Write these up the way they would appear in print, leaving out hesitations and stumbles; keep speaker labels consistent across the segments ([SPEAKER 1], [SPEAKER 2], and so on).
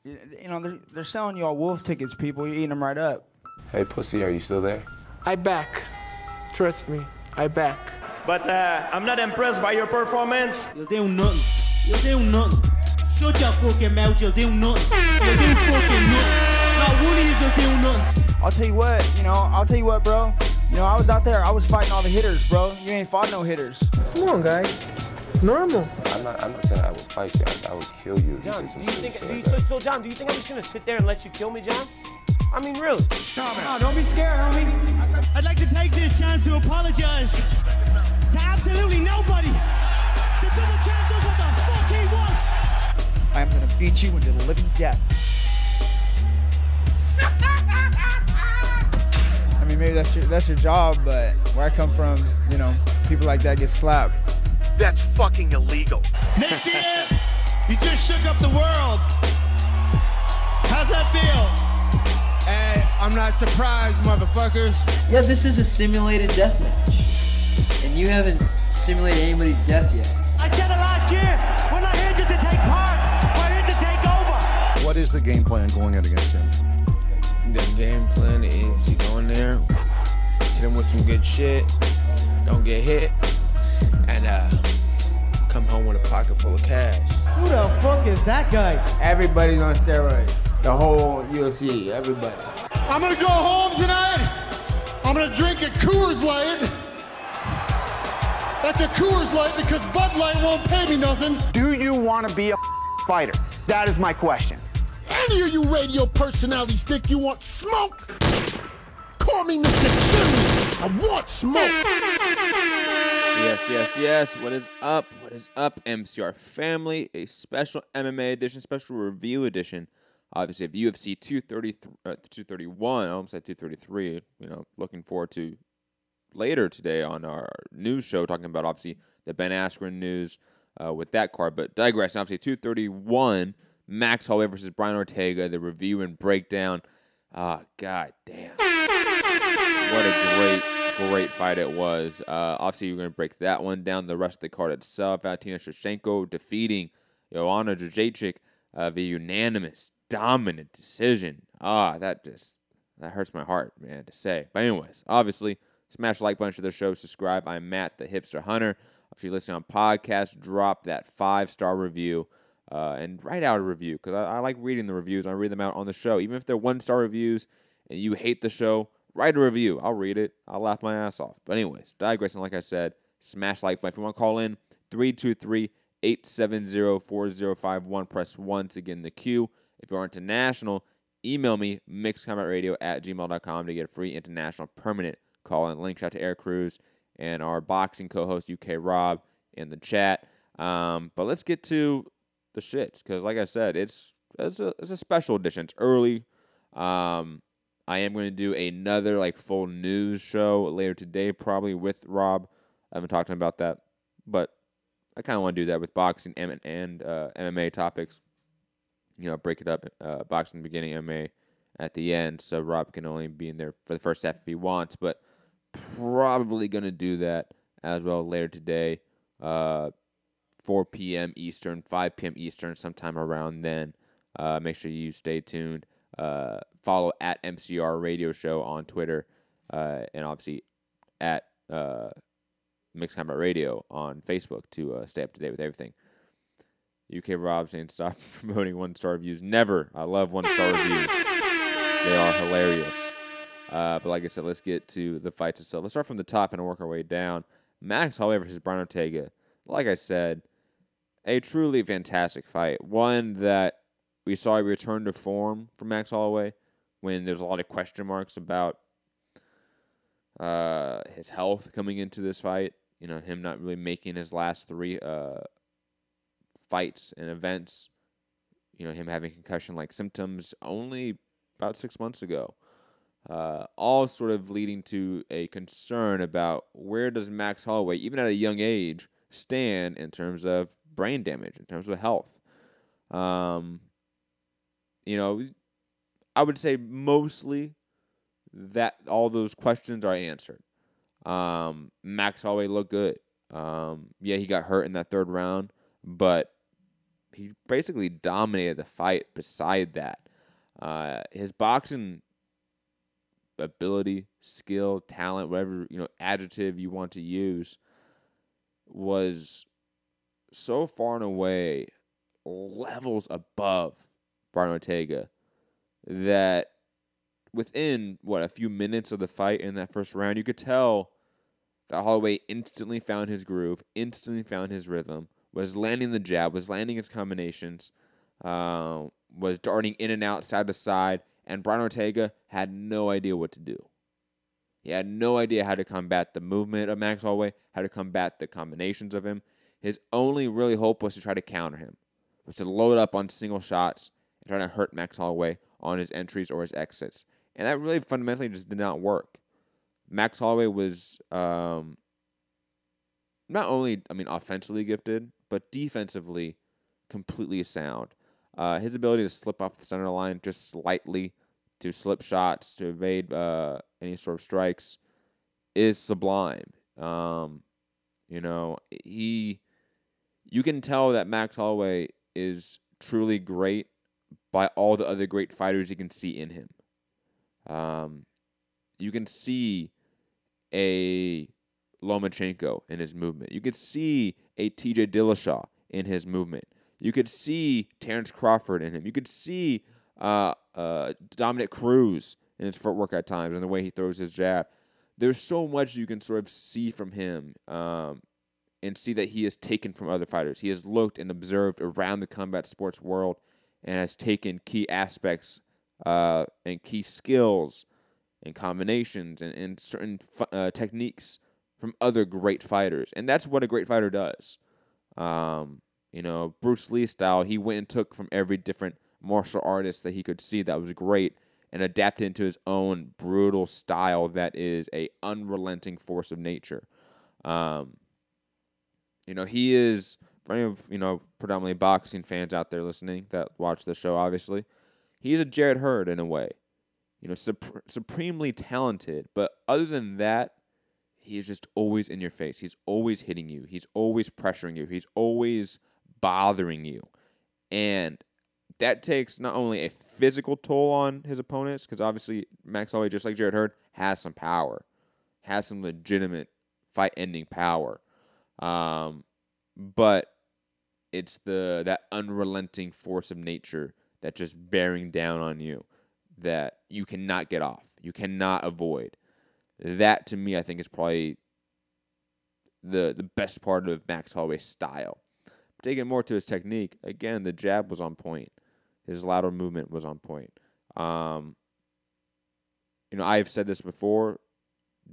[SPEAKER 1] You know, they're selling you all wolf tickets, people. You're eating them right up.
[SPEAKER 2] Hey, pussy, are you still there?
[SPEAKER 3] I back. Trust me, I back.
[SPEAKER 4] But I'm not impressed by your performance.
[SPEAKER 5] You'll do nothing. You'll do nothing. Shut your fucking mouth, you'll do nothing. You'll do fucking nothing. Not one of you'll do nothing.
[SPEAKER 1] I'll tell you what, bro. You know, I was out there, I was fighting all the hitters, bro. You ain't fought no hitters.
[SPEAKER 3] Come on, guys. It's normal.
[SPEAKER 2] I'm not saying I would fight you. I would kill you.
[SPEAKER 6] John, do you think John, do you think I'm just gonna sit there and let you kill me, John? I mean, really?
[SPEAKER 1] No, don't be scared, homie.
[SPEAKER 5] I'd like to take this chance to apologize to absolutely nobody. The double champ does what the fuck he wants.
[SPEAKER 1] I'm gonna beat you into the living death. I mean, maybe that's your job, but where I come from, you know, people like that get slapped.
[SPEAKER 7] That's fucking illegal.
[SPEAKER 5] Nick Diaz, you just shook up the world. How's that feel?
[SPEAKER 8] Hey, I'm not surprised, motherfuckers.
[SPEAKER 9] Yeah, this is a simulated death match. And you haven't simulated anybody's death yet.
[SPEAKER 5] I said it last year. We're not here just to take part. We're here to take over.
[SPEAKER 7] What is the game plan going in against him?
[SPEAKER 8] The game plan is you go in there, hit him with some good shit, don't get hit, and come home with a pocket full of cash.
[SPEAKER 5] Who the fuck is that guy?
[SPEAKER 1] Everybody's on steroids. The whole UFC, everybody.
[SPEAKER 8] I'm gonna go home tonight. I'm gonna drink a Coors Light. That's a Coors Light because Bud Light won't pay me nothing.
[SPEAKER 7] Do you want to be a fighter? That is my question.
[SPEAKER 8] Any of you radio personalities think you want smoke? Call me Mr. Chimney. I want smoke.
[SPEAKER 10] Yes. What is up? What is up, MCR family? A special MMA edition, special review edition. Obviously, of UFC 231. I almost said 233. You know, looking forward to later today on our news show, talking about obviously the Ben Askren news with that card. But digressing, obviously 231. Max Holloway versus Brian Ortega, the review and breakdown. God damn. What a great fight it was. Obviously, we're going to break that one down. The rest of the card itself, Valentina Shevchenko defeating Joanna Jedrzejczyk via unanimous, dominant decision. That hurts my heart, man, to say. But anyways, obviously, smash the like button to the show, subscribe. I'm Matt, the Hipster Hunter. If you're listening on podcast, drop that 5-star review. And write out a review, because I like reading the reviews. I read them out on the show. Even if they're 1-star reviews and you hate the show, write a review. I'll read it. I'll laugh my ass off. But anyways, digressing, like I said, smash like button. If you want to call in, 323-870-4051. Press 1 to get in the queue. If you're international, email me, mixedcombatradio@gmail.com to get a free international permanent call-in link. Shout out to Air Cruz and our boxing co-host, UK Rob, in the chat. But let's get to the shits, because like I said, it's a special edition. It's early. I am going to do another full news show later today, probably with Rob. I haven't talked to him about that, but I kind of want to do that with boxing and MMA topics. You know, break it up, boxing in the beginning, MMA at the end, so Rob can only be in there for the first half if he wants, but probably going to do that as well later today. 4 p.m. Eastern, 5 p.m. Eastern, sometime around then. Make sure you stay tuned. Follow at MCR Radio Show on Twitter, and obviously at Mixed Combat Radio on Facebook to stay up to date with everything. UK Rob saying stop promoting 1-star reviews. Never. I love 1-star reviews. They are hilarious. But like I said, let's get to the fights itself. Let's start from the top and work our way down. Max Holloway versus Brian Ortega. Like I said, a truly fantastic fight. One that we saw a return to form from Max Holloway when there's a lot of question marks about his health coming into this fight. You know, him not really making his last 3 fights and events. You know, him having concussion-like symptoms only about 6 months ago. All sort of leading to a concern about where does Max Holloway, even at a young age, stand in terms of brain damage, in terms of health. You know, I would say mostly that all those questions are answered. Max Holloway looked good. Yeah, he got hurt in that 3rd round, but he basically dominated the fight. Beside that, his boxing ability, skill, talent, whatever adjective you want to use, was so far and away levels above Brian Ortega that within a few minutes of the fight in that first round, you could tell that Holloway instantly found his groove, instantly found his rhythm, was landing the jab, was landing his combinations, was darting in and out, side to side, and Brian Ortega had no idea what to do. He had no idea how to combat the movement of Max Holloway, how to combat the combinations of him. His only really hope was to try to counter him, was to load up on single shots and try to hurt Max Holloway on his entries or his exits. And that really fundamentally just did not work. Max Holloway was not only, offensively gifted, but defensively completely sound. His ability to slip off the center line just slightly, to slip shots, to evade any sort of strikes, is sublime. You can tell that Max Holloway is truly great by all the other great fighters you can see in him. You can see a Lomachenko in his movement. You could see a TJ Dillashaw in his movement. You could see Terrence Crawford in him. You could see Dominic Cruz in his footwork at times and the way he throws his jab. There's so much you can sort of see from him and see that he has taken from other fighters. He has looked and observed around the combat sports world and has taken key aspects and key skills and combinations and certain techniques from other great fighters. And that's what a great fighter does. Bruce Lee style, he went and took from every different martial artist that he could see that was great and adapted into his own brutal style that is a unrelenting force of nature. He is, for any of, predominantly boxing fans out there listening that watch the show, obviously, he's a Jarrett Hurd in a way. Supremely talented, but other than that, he is just always in your face. He's always hitting you. He's always pressuring you. He's always bothering you. And that takes not only a physical toll on his opponents, because obviously Max Holloway, just like Jarrett Hurd, has some power, has some legitimate fight-ending power. But it's that unrelenting force of nature that's just bearing down on you that you cannot get off. You cannot avoid. That, to me, I think is probably the best part of Max Holloway's style. But taking it more to his technique, again, the jab was on point. His lateral movement was on point. I've said this before,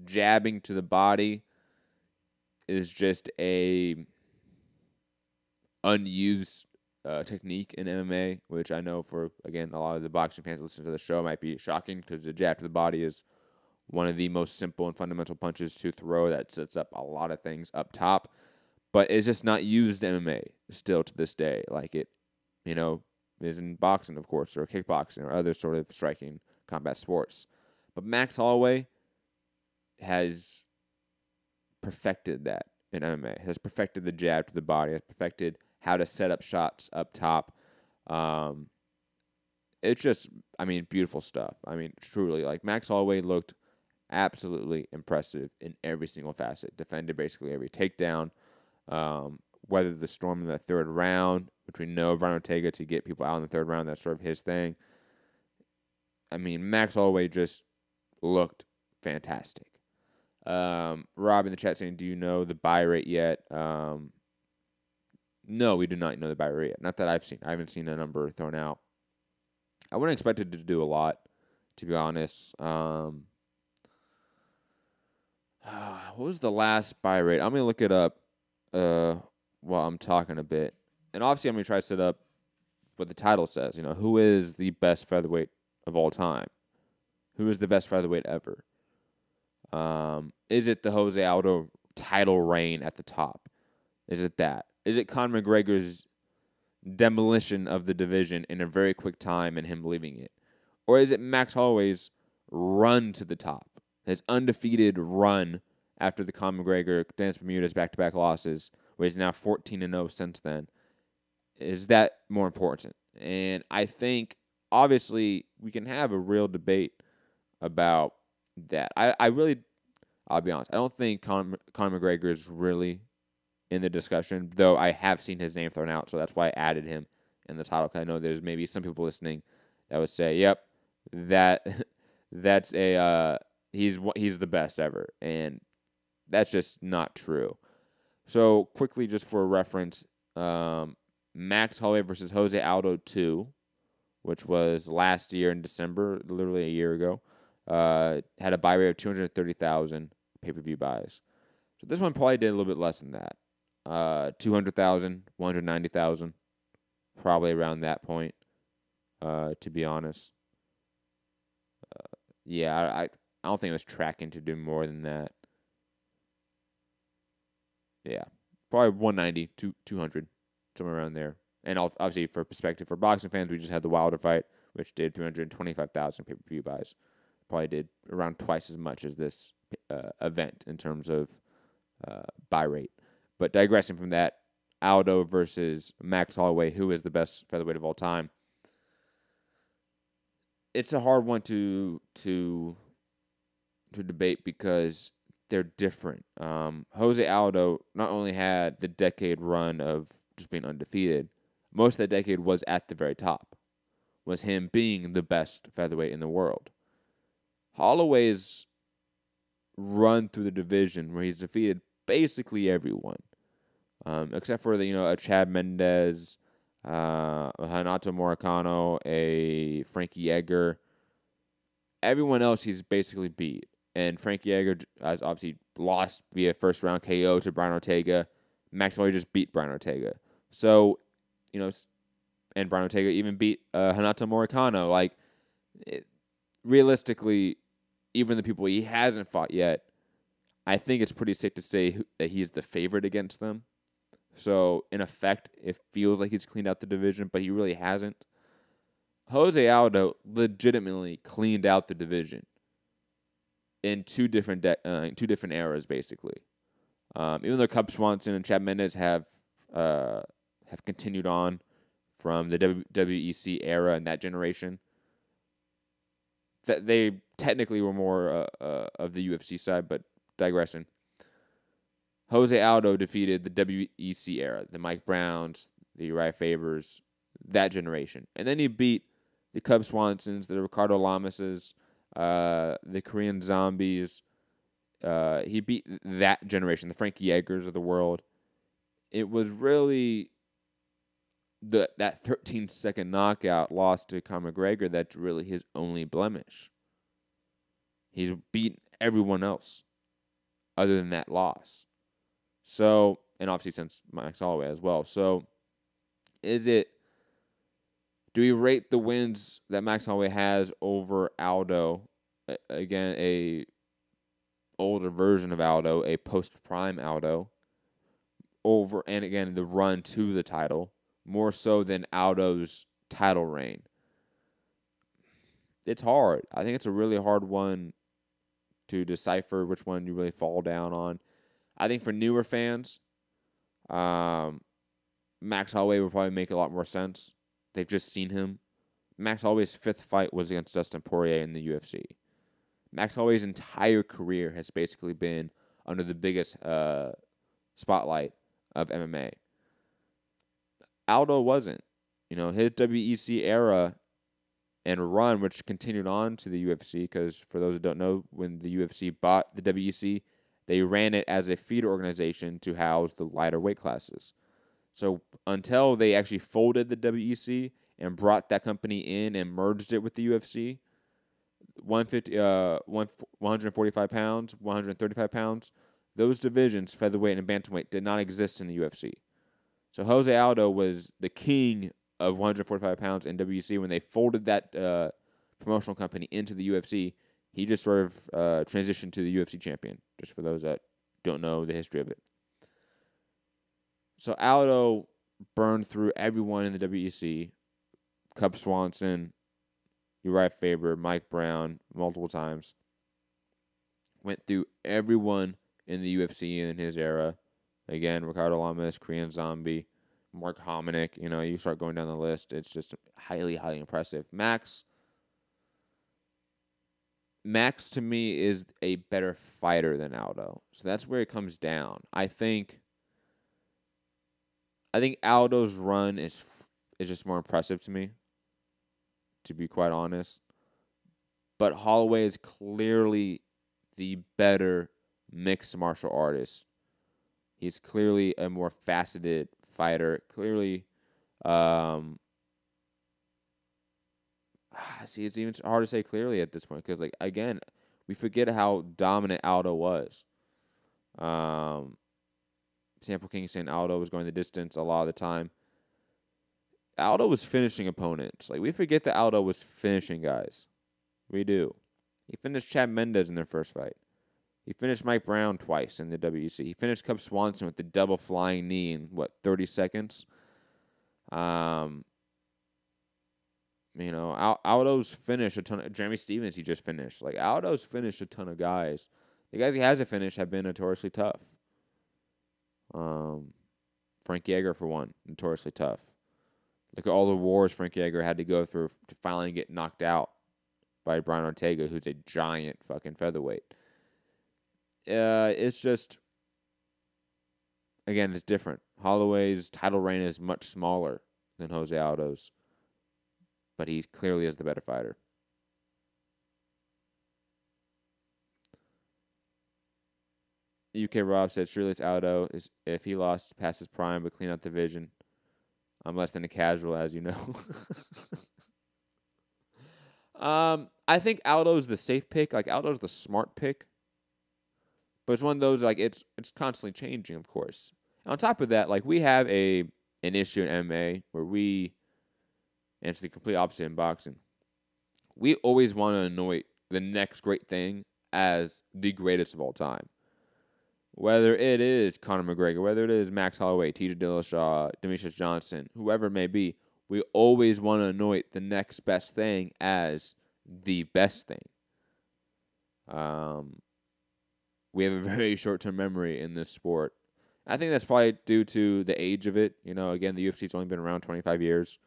[SPEAKER 10] jabbing to the body is just a unused technique in MMA, which I know for, again, a lot of the boxing fans listening to the show might be shocking because the jab to the body is one of the most simple and fundamental punches to throw that sets up a lot of things up top. But it's just not used in MMA still to this day like it, is in boxing, of course, or kickboxing or other sort of striking combat sports. But Max Holloway has perfected that in MMA, has perfected the jab to the body, has perfected how to set up shots up top. It's just, beautiful stuff. Truly, Max Holloway looked absolutely impressive in every single facet. Defended basically every takedown. Weathered the storm in the third round, which we know Brian Ortega to get people out in the third round. That's sort of his thing. Max Holloway just looked fantastic. Rob in the chat saying, do you know the buy rate yet? No, we do not know the buy rate yet. Not that I've seen. I haven't seen a number thrown out. I wouldn't expect it to do a lot, to be honest. What was the last buy rate? I'm going to look it up while I'm talking a bit. And obviously I'm going to try to set up what the title says. Who is the best featherweight of all time? Who is the best featherweight ever? Is it the Jose Aldo title reign at the top? Is it that? Is it Conor McGregor's demolition of the division in a very quick time and him leaving it? Or is it Max Holloway's run to the top? His undefeated run after the Conor McGregor, Dennis Bermuda's back-to-back losses, where he's now 14-0 since then. is that more important? And I think, obviously, we can have a real debate about that. I'll be honest, I don't think Conor McGregor is really in the discussion, though I have seen his name thrown out, so that's why I added him in the title, because I know there's maybe some people listening that would say, yep, that's he's the best ever, and that's just not true. So, quickly, just for reference, Max Holloway versus Jose Aldo 2, which was last year in December, literally a year ago, had a buy rate of 230,000 pay-per-view buys. So this one probably did a little bit less than that. 200,000, 190,000, probably around that point, to be honest. I don't think it was tracking to do more than that. Yeah, probably 190, 200, somewhere around there. And obviously, for perspective, for boxing fans, we just had the Wilder fight, which did 325,000 pay-per-view buys. Probably did around twice as much as this event in terms of buy rate. But digressing from that, Aldo versus Max Holloway, who is the best featherweight of all time? It's a hard one to debate because they're different. Jose Aldo not only had the decade run of just being undefeated, most of that decade was at the very top, was him being the best featherweight in the world. Holloway's run through the division where he's defeated basically everyone, except for a Chad Mendez, a Renato Moicano, a Frankie Edgar. Everyone else he's basically beat. And Frankie Edgar has obviously lost via first round KO to Brian Ortega. Max Holloway just beat Brian Ortega. So, and Brian Ortega even beat Renato Moicano. Realistically, even the people he hasn't fought yet, I think it's pretty safe to say that he's the favorite against them. So, in effect, it feels like he's cleaned out the division, but he really hasn't. Jose Aldo legitimately cleaned out the division in two different eras, basically. Even though Cub Swanson and Chad Mendez have continued on from the WEC era and that generation, that they technically were more of the UFC side, but digressing. Jose Aldo defeated the WEC era, the Mike Browns, the Uriah Fabers, that generation. And then he beat the Cub Swansons, the Ricardo Lamases, the Korean Zombies. He beat that generation, the Frankie Edgars of the world. It was really that 13-second knockout loss to Conor McGregor that's really his only blemish. He's beaten everyone else other than that loss. So, and obviously since Max Holloway as well. So, do we rate the wins that Max Holloway has over Aldo? Again, a older version of Aldo, a post-prime Aldo, over, and again, the run to the title, more so than Aldo's title reign. It's hard. I think it's a really hard one to decipher which one you really fall down on. I think for newer fans, Max Holloway would probably make a lot more sense. They've just seen him. Max Holloway's fifth fight was against Dustin Poirier in the UFC. Max Holloway's entire career has basically been under the biggest spotlight of MMA. Aldo wasn't. His WEC era and run, which continued on to the UFC, because for those who don't know, when the UFC bought the WEC, they ran it as a feeder organization to house the lighter weight classes. So until they actually folded the WEC and brought that company in and merged it with the UFC, 145 pounds, 135 pounds, those divisions, featherweight and bantamweight, did not exist in the UFC. So Jose Aldo was the king of 145 pounds in WEC. When they folded that promotional company into the UFC, he just sort of transitioned to the UFC champion, just for those that don't know the history of it. So Aldo burned through everyone in the WEC, Cub Swanson, Uriah Faber, Mike Brown, multiple times. Went through everyone in the UFC in his era. Again, Ricardo Lamas, Korean Zombie, Mark Hominick. You know, you start going down the list. It's just highly, highly impressive. Max to me is a better fighter than Aldo. So that's where it comes down. I think Aldo's run is just more impressive to me, to be quite honest. But Holloway is clearly the better mixed martial artist. He's clearly a more faceted fighter. Clearly, see, it's even hard to say clearly at this point because, like, again, we forget how dominant Aldo was. Sample King saying Aldo was going the distance a lot of the time. Aldo was finishing opponents. Like, we forget that Aldo was finishing guys. We do. He finished Chad Mendez in their first fight. He finished Mike Brown twice in the WEC. He finished Cub Swanson with the double flying knee in, 30 seconds? You know, Aldo's finished a ton of... Jeremy Stevens, he just finished. Like, Aldo's finished a ton of guys. The guys he hasn't finished have been notoriously tough. Frank Yeager, for one, notoriously tough. Look at all the wars Frank Yeager had to go through to finally get knocked out by Brian Ortega, who's a giant fucking featherweight. It's just... Again, it's different. Holloway's title reign is much smaller than Jose Aldo's. But he clearly is the better fighter. UK Rob said, surely it's Aldo. If he lost past his prime, but clean out the division. I'm less than a casual, as you know. I think Aldo's the safe pick. Like, Aldo's the smart pick. But it's one of those, like, it's constantly changing, of course. And on top of that, like, we have an issue in MMA where and it's the complete opposite in boxing. We always want to anoint the next great thing as the greatest of all time. Whether it is Conor McGregor, whether it is Max Holloway, TJ Dillashaw, Demetrius Johnson, whoever it may be, we always want to anoint the next best thing as the best thing. We have a very short-term memory in this sport. I think that's probably due to the age of it. You know, again, the UFC's only been around 25 years.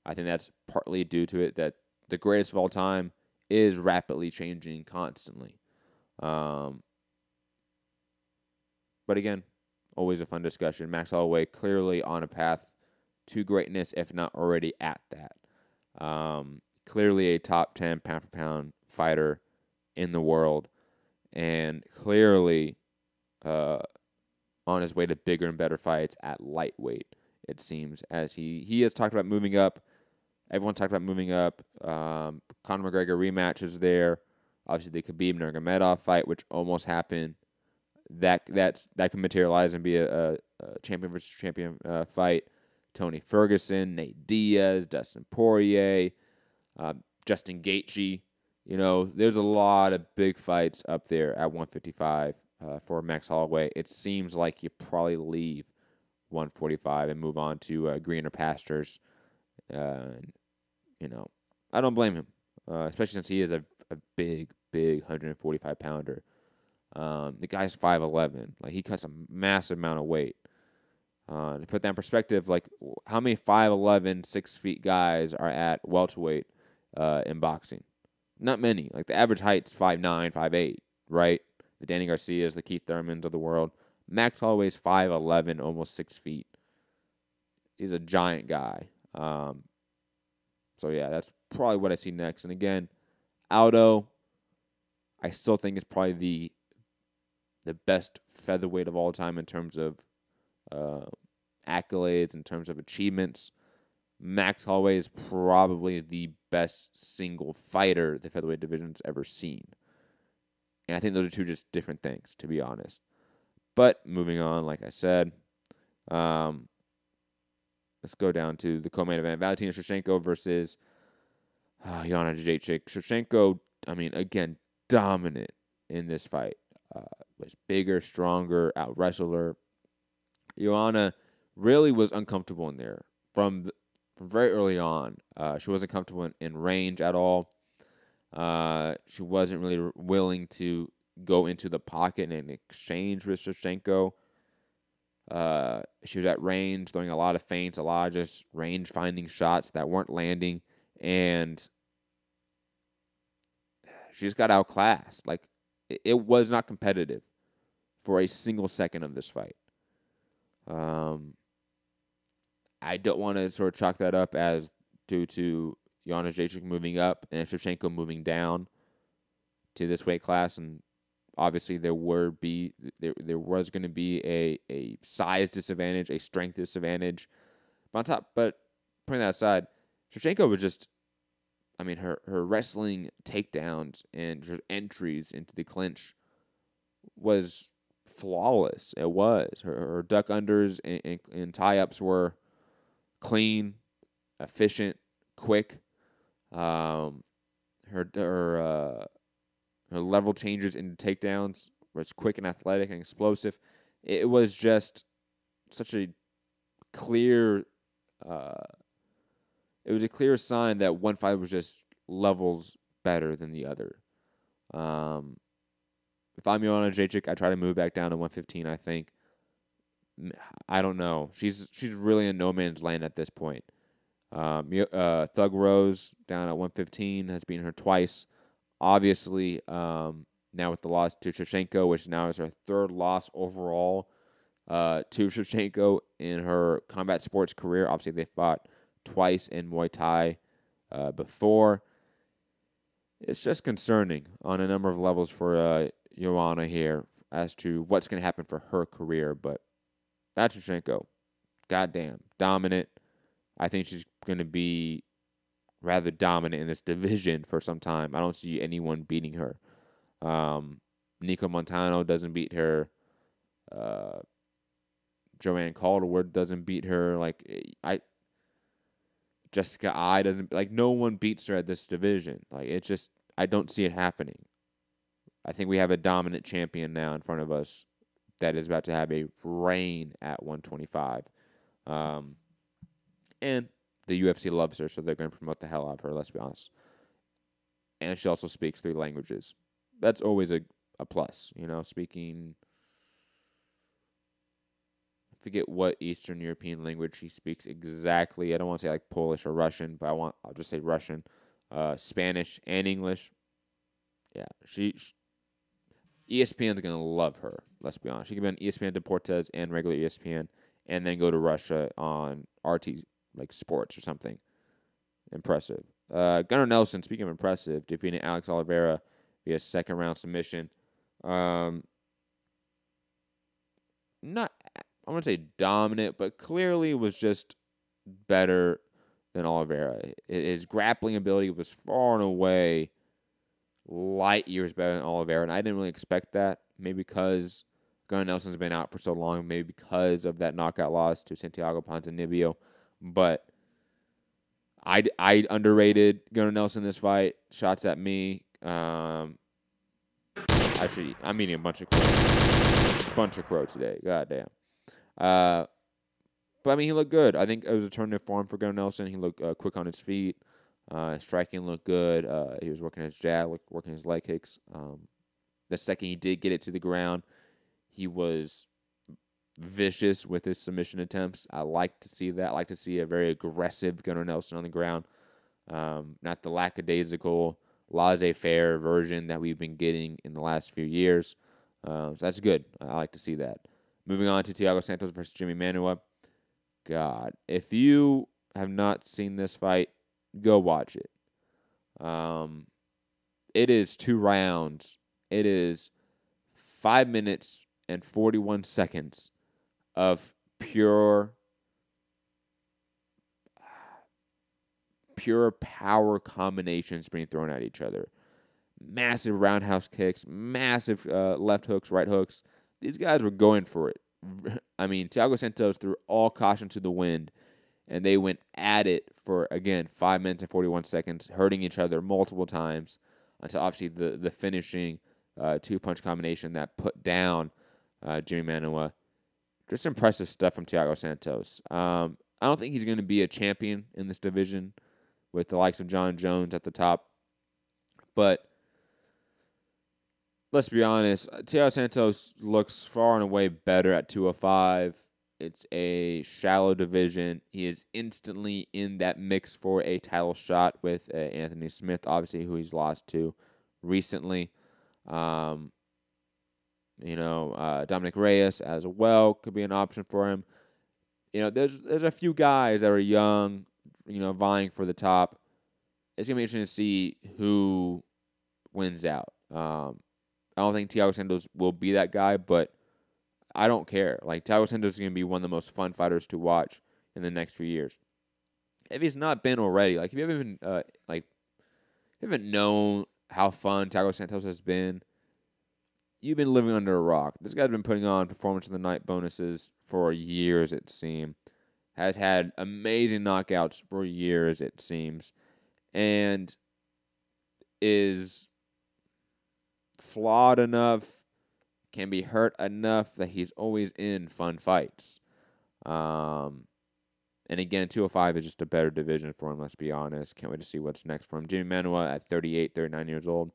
[SPEAKER 10] I think that's partly due to it that the greatest of all time is rapidly changing constantly. But again, always a fun discussion. Max Holloway clearly on a path to greatness, if not already at that. Clearly a top 10 pound-for-pound fighter in the world, and clearly on his way to bigger and better fights at lightweight, it seems, as he has talked about moving up. Everyone talked about moving up. Conor McGregor rematch is there. Obviously, the Khabib Nurmagomedov fight, which almost happened, that can materialize and be a champion versus champion fight. Tony Ferguson, Nate Diaz, Dustin Poirier, Justin Gaethje. You know, there's a lot of big fights up there at 155 for Max Holloway. It seems like you probably leave 145 and move on to greener pastures. You know, I don't blame him, especially since he is a big 145-pounder. The guy's 5'11". Like, he cuts a massive amount of weight. To put that in perspective, like, how many 5'11", 6 feet guys are at welterweight in boxing? Not many. Like, the average height's 5'9", 5'8", right? The Danny Garcias, the Keith Thurmans of the world. Max Holloway's 5'11", almost 6 feet. He's a giant guy. So, yeah, that's probably what I see next. And, again, Aldo, I still think is probably the best featherweight of all time in terms of accolades, in terms of achievements. Max Holloway is probably the best single fighter the featherweight division's ever seen. And I think those are two just different things, to be honest. But moving on, like I said, let's go down to the co-main event. Valentina Shevchenko versus Joanna Jedrzejczyk. Shevchenko, I mean, again, dominant in this fight. Was bigger, stronger, out-wrestled her. Joanna really was uncomfortable in there from very early on. She wasn't comfortable in range at all. She wasn't really willing to go into the pocket and exchange with Shevchenko. She was at range, throwing a lot of feints, a lot of just range-finding shots that weren't landing, and she just got outclassed. Like, it was not competitive for a single second of this fight. I don't want to sort of chalk that up as due to Joanna Jedrzejczyk moving up and Shevchenko moving down to this weight class, and obviously there was going to be a size disadvantage, a strength disadvantage. But putting that aside, Shevchenko was just, I mean, her wrestling takedowns and her entries into the clinch was flawless. It was. Her duck unders and tie-ups were clean, efficient, quick. Her level changes into takedowns was quick and athletic and explosive. It was just such a clear. It was a clear sign that one fight was just levels better than the other. If I'm Joanna Jedrzejczyk, I try to move back down to 115. I think. I don't know. She's really in no man's land at this point. Thug Rose down at 115 has beaten her twice. Obviously, now with the loss to Shevchenko, which now is her third loss overall to Shevchenko in her combat sports career. Obviously, they fought twice in Muay Thai before. It's just concerning on a number of levels for Joanna here as to what's going to happen for her career. But that's Shevchenko. Goddamn. Dominant. I think she's going to be rather dominant in this division for some time. I don't see anyone beating her. Nico Montano doesn't beat her. Joanne Calderwood doesn't beat her. Jessica I doesn't, no one beats her at this division. It's just, I don't see it happening. I think we have a dominant champion now in front of us that is about to have a reign at 125. And the UFC loves her, so they're going to promote the hell out of her, let's be honest. And she also speaks 3 languages. That's always a plus, speaking, I forget what Eastern European language she speaks exactly. I don't want to say like Polish or Russian, but I'll just say Russian, Spanish, and English. Yeah, ESPN's going to love her, let's be honest. She can be on ESPN Deportes and regular ESPN, and then go to Russia on RT, sports or something. Impressive. Gunnar Nelson, speaking of impressive, defeating Alex Oliveira via second-round submission. Not, I want to say dominant, but clearly was just better than Oliveira. His grappling ability was far and away light years better than Oliveira, and I didn't really expect that. Maybe because Gunnar Nelson's been out for so long, maybe because of that knockout loss to Santiago Ponzinibbio. But I underrated Gunnar Nelson in this fight. Shots at me. Actually, I'm eating a bunch of crow today. Goddamn. But I mean, he looked good. I think it was a turn of form for Gunnar Nelson. He looked quick on his feet. Striking looked good. He was working his jab, working his leg kicks. The second he did get it to the ground, he was vicious with his submission attempts. I like to see that. I like to see a very aggressive Gunnar Nelson on the ground. Not the lackadaisical, laissez-faire version that we've been getting in the last few years. So that's good. I like to see that. Moving on to Thiago Santos versus Jimmy Manuwa. God, if you have not seen this fight, go watch it. It is 2 rounds. It is 5 minutes and 41 seconds of pure power combinations being thrown at each other. Massive roundhouse kicks, massive left hooks, right hooks. These guys were going for it. I mean, Thiago Santos threw all caution to the wind, and they went at it for, again, 5 minutes and 41 seconds, hurting each other multiple times until obviously the finishing 2-punch combination that put down Jimmy Manuwa. Just impressive stuff from Thiago Santos. I don't think he's going to be a champion in this division with the likes of John Jones at the top. But let's be honest, Thiago Santos looks far and away better at 205 It's a shallow division. He is instantly in that mix for a title shot with Anthony Smith, obviously, who he's lost to recently. Dominic Reyes as well could be an option for him. There's a few guys that are young, vying for the top. It's going to be interesting to see who wins out. I don't think Thiago Santos will be that guy, but I don't care. Like, Thiago Santos is going to be one of the most fun fighters to watch in the next few years. If he's not been already, like, if you haven't known how fun Thiago Santos has been, you've been living under a rock. This guy's been putting on performance of the night bonuses for years, it seems. Has had amazing knockouts for years, it seems. And is flawed enough, can be hurt enough that he's always in fun fights. And again, 205 is just a better division for him, let's be honest. Can't wait to see what's next for him. Jimmy Manuwa at 38, 39 years old.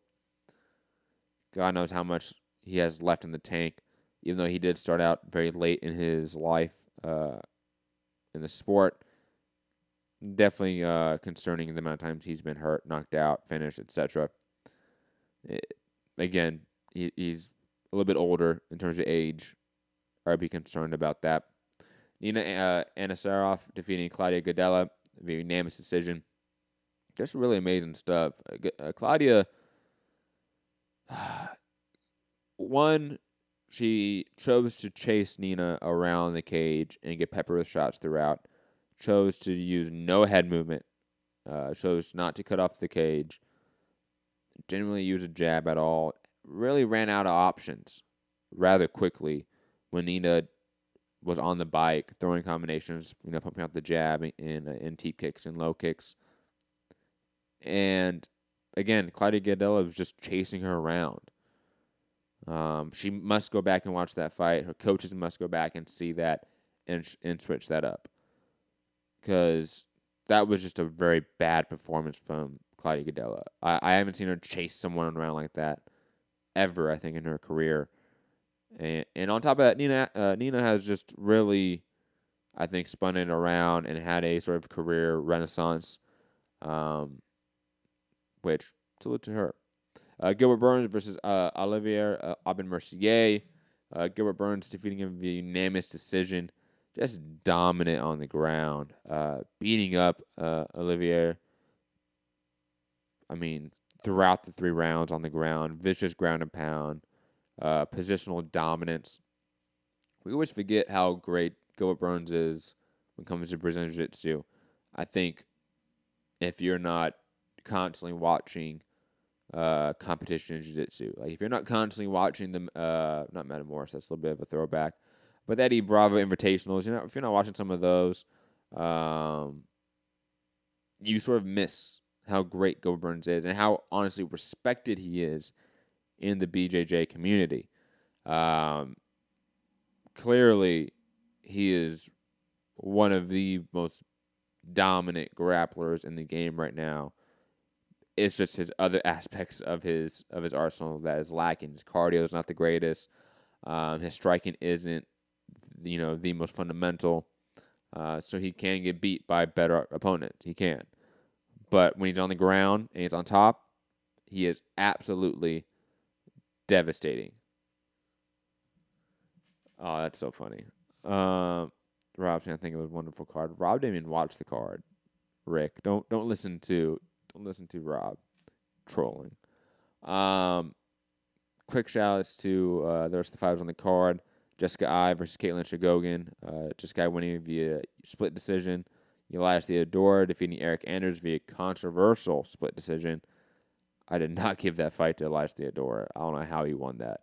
[SPEAKER 10] God knows how much he has left in the tank, even though he did start out very late in his life in the sport. Definitely concerning the amount of times he's been hurt, knocked out, finished, etc. Again, he's a little bit older in terms of age. I'd be concerned about that. Nina Anasarov defeating Claudia Gadelha via unanimous decision. Just really amazing stuff. Claudia, she chose to chase Nina around the cage and get peppered with shots throughout. Chose to use no head movement. Chose not to cut off the cage. Didn't really use a jab at all. Really ran out of options rather quickly when Nina was on the bike, throwing combinations, pumping out the jab in teep kicks and low kicks. And again, Claudia Gadelha was just chasing her around. She must go back and watch that fight. Her coaches must go back and see that and switch that up. Because that was just a very bad performance from Claudia Gadelha. I haven't seen her chase someone around like that ever, I think, in her career. And on top of that, Nina has just really, I think, spun it around and had a sort of career renaissance, which, salute to her. Gilbert Burns versus Olivier Aubin-Mercier. Gilbert Burns defeating him via unanimous decision. Just dominant on the ground. Beating up Olivier. I mean, throughout the 3 rounds on the ground. Vicious ground and pound. Positional dominance. We always forget how great Gilbert Burns is when it comes to Brazilian Jiu-Jitsu. I think if you're not constantly watching competition in Jiu-Jitsu, like if you're not constantly watching them, not Metamoris, that's a little bit of a throwback, but Eddie Bravo Invitationals, if you're not watching some of those, you sort of miss how great Gilbert Burns is and how honestly respected he is in the BJJ community. Clearly, he is one of the most dominant grapplers in the game right now. It's just his other aspects of his arsenal that is lacking. His cardio is not the greatest. His striking isn't, the most fundamental. So he can get beat by better opponents. He can. But when he's on the ground and he's on top, he is absolutely devastating. Oh, that's so funny. Rob's gonna think it was a wonderful card. Rob didn't even watch the card. Rick, don't listen to Rob trolling. Quick shout outs to the rest of the fighters on the card. Jessica I versus Caitlin Shagogan. Jessica winning via split decision. Elias Theodore defeating Eric Anders via controversial split decision. I did not give that fight to Elias Theodore. I don't know how he won that.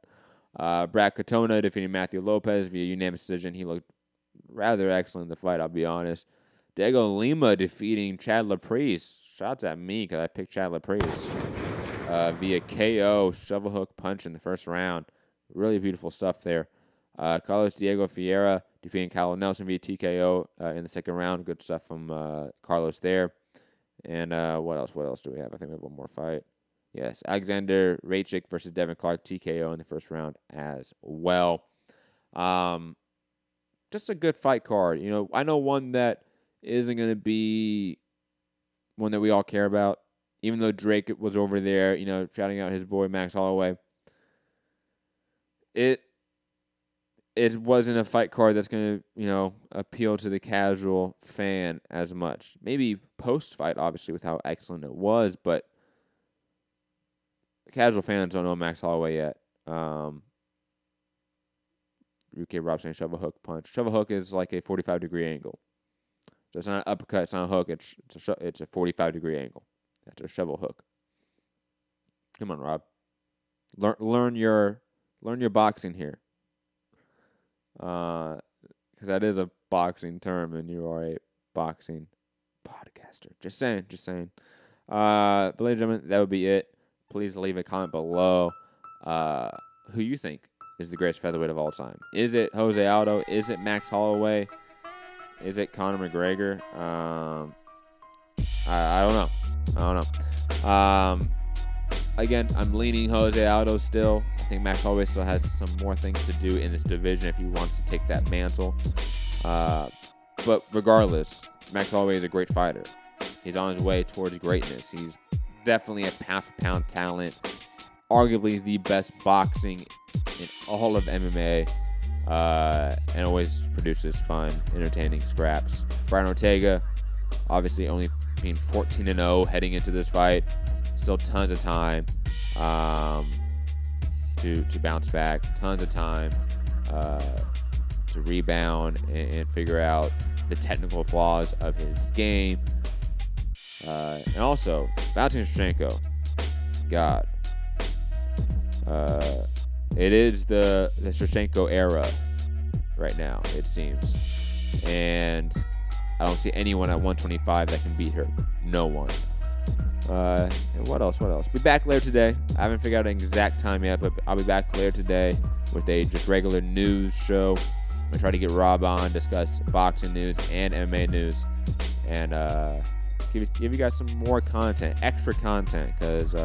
[SPEAKER 10] Brad Katona defeating Matthew Lopez via unanimous decision. He looked rather excellent in the fight, I'll be honest. Diego Lima defeating Chad LaPriest. Shouts at me because I picked Chad LaPriest via KO, shovel hook punch in the first round. Really beautiful stuff there. Carlos Diego Fiera defeating Kyle Nelson via TKO in the second round. Good stuff from Carlos there. And what else? What else do we have? I think we have one more fight. Yes, Alexander Raychik versus Devin Clark, TKO in the first round as well. just a good fight card. You know, I know one that isn't going to be one that we all care about, even though Drake was over there, you know, shouting out his boy Max Holloway. It wasn't a fight card that's going to, you know, appeal to the casual fan as much. Maybe post-fight, obviously, with how excellent it was, but casual fans don't know Max Holloway yet. UK Rob saying shove a hook punch. Shove a hook is like a 45-degree angle. So it's not an uppercut, it's not a hook, it's a 45-degree angle. That's a shovel hook. Come on, Rob. Learn your boxing here. Because that is a boxing term, and you are a boxing podcaster. Just saying. But ladies and gentlemen, that would be it. Please leave a comment below who you think is the greatest featherweight of all time. Is it Jose Aldo? Is it Max Holloway? Is it Conor McGregor? I don't know. Again, I'm leaning Jose Aldo still. I think Max Holloway still has some more things to do in this division if he wants to take that mantle. But regardless, Max Holloway is a great fighter. He's on his way towards greatness. He's definitely a pound-for-pound talent. Arguably the best boxing in all of MMA. And always produces fun, entertaining scraps. Brian Ortega, obviously only being 14-0 heading into this fight. Still tons of time to bounce back. Tons of time to rebound and figure out the technical flaws of his game. And also, Valentina Shevchenko. God. It is the Shevchenko era right now, it seems. And I don't see anyone at 125 that can beat her. No one. And what else? Be back later today. I haven't figured out an exact time yet, but I'll be back later today with a just regular news show. I'm going to try to get Rob on, discuss boxing news and MMA news, and give you guys some more content, extra content, because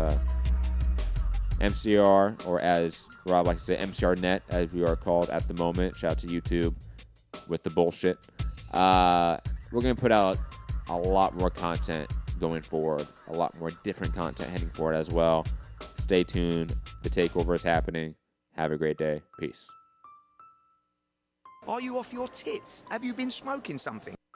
[SPEAKER 10] MCR, or as Rob likes to say, MCR Net, as we are called at the moment. Shout out to YouTube with the bullshit. We're going to put out a lot more content going forward, a lot more different content heading forward as well. Stay tuned. The takeover is happening. Have a great day. Peace.
[SPEAKER 11] Are you off your tits? Have you been smoking something?